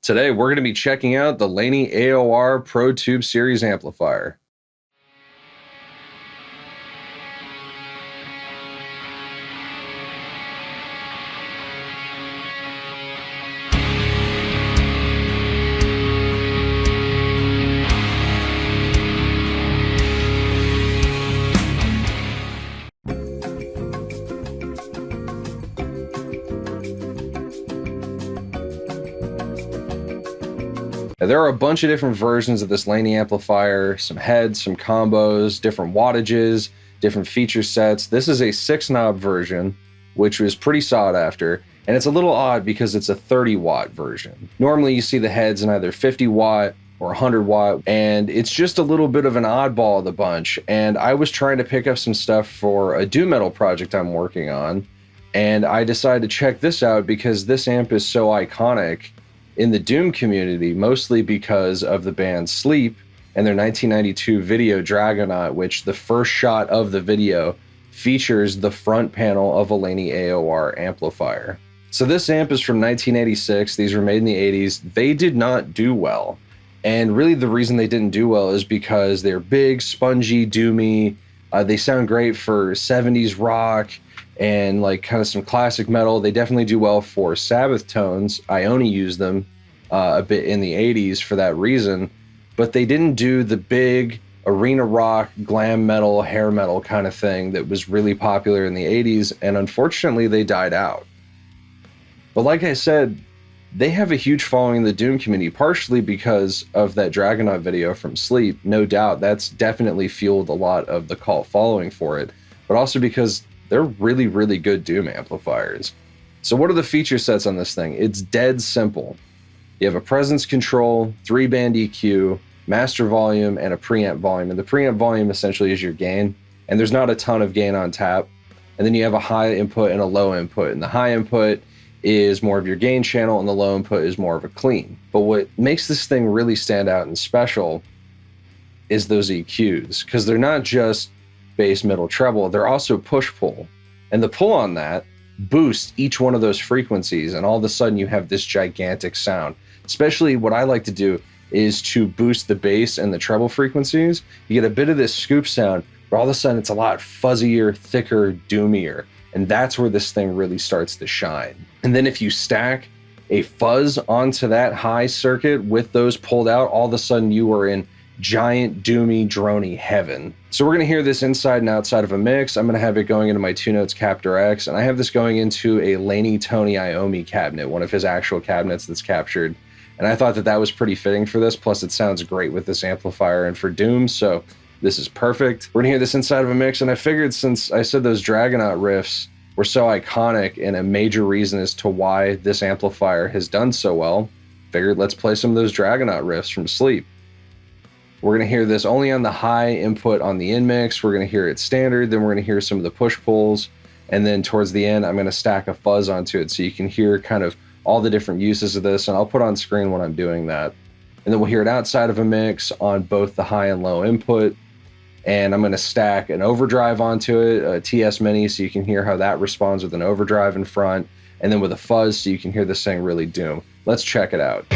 Today, we're going to be checking out the Laney AOR Pro Tube Series amplifier. Now, there are a bunch of different versions of this Laney amplifier, some heads, some combos, different wattages, different feature sets. This is a 6-knob version, which was pretty sought after, and it's a little odd because it's a 30-watt version. Normally you see the heads in either 50-watt or 100-watt, and it's just a little bit of an oddball of the bunch. And I was trying to pick up some stuff for a doom metal project I'm working on, and I decided to check this out because this amp is so iconic in the doom community, mostly because of the band Sleep and their 1992 video Dragonaut, which the first shot of the video features the front panel of a Laney AOR amplifier. So this amp is from 1986. These were made in the 80s. They did not do well. And really the reason they didn't do well is because they're big, spongy, doomy. They sound great for 70s rock and like kind of some classic metal. They definitely do well for Sabbath tones. Iommi used them a bit in the 80s for that reason, but they didn't do the big arena rock, glam metal, hair metal kind of thing that was really popular in the 80s, and unfortunately they died out. But like I said, they have a huge following in the doom community, partially because of that Dragonaut video from Sleep. No doubt that's definitely fueled a lot of the cult following for it, but also because they're really, really good doom amplifiers. So what are the feature sets on this thing? It's dead simple. You have a presence control, 3-band EQ, master volume, and a preamp volume. And the preamp volume essentially is your gain, and there's not a ton of gain on tap. And then you have a high input and a low input. And the high input is more of your gain channel, and the low input is more of a clean. But what makes this thing really stand out and special is those EQs, because they're not just bass, middle, treble, they're also push-pull. And the pull on that boosts each one of those frequencies, and all of a sudden you have this gigantic sound. Especially what I like to do is to boost the bass and the treble frequencies. You get a bit of this scoop sound, but all of a sudden it's a lot fuzzier, thicker, doomier. And that's where this thing really starts to shine. And then if you stack a fuzz onto that high circuit with those pulled out, all of a sudden you are in giant, doomy, droney heaven. So we're going to hear this inside and outside of a mix. I'm going to have it going into my 2-Notes Captor X, and I have this going into a Laney Tony Iommi cabinet, one of his actual cabinets that's captured. And I thought that that was pretty fitting for this, plus it sounds great with this amplifier and for doom, so this is perfect. We're going to hear this inside of a mix, and I figured since I said those Dragonaut riffs were so iconic and a major reason as to why this amplifier has done so well, figured let's play some of those Dragonaut riffs from Sleep. We're going to hear this only on the high input on the in-mix. We're going to hear it standard, then we're going to hear some of the push-pulls, and then towards the end, I'm going to stack a fuzz onto it so you can hear kind of all the different uses of this, and I'll put on screen when I'm doing that. And then we'll hear it outside of a mix on both the high and low input, and I'm going to stack an overdrive onto it, a TS Mini, so you can hear how that responds with an overdrive in front, and then with a fuzz so you can hear this thing really doom. Let's check it out.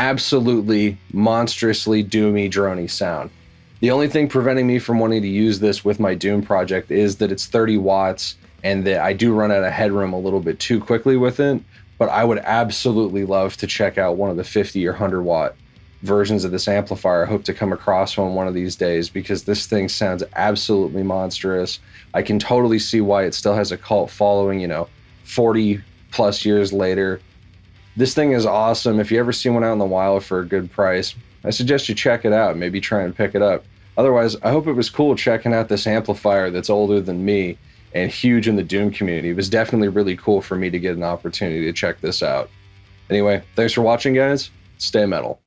absolutely monstrously doomy, drony sound. The only thing preventing me from wanting to use this with my Doom project is that it's 30 watts and that I do run out of headroom a little bit too quickly with it. But I would absolutely love to check out one of the 50 or 100 watt versions of this amplifier. I hope to come across one of these days, because this thing sounds absolutely monstrous. I can totally see why it still has a cult following, 40 plus years later. This thing is awesome. If you ever see one out in the wild for a good price, I suggest you check it out. Maybe try and pick it up. Otherwise, I hope it was cool checking out this amplifier that's older than me and huge in the Doom community. It was definitely really cool for me to get an opportunity to check this out. Anyway, thanks for watching, guys. Stay metal.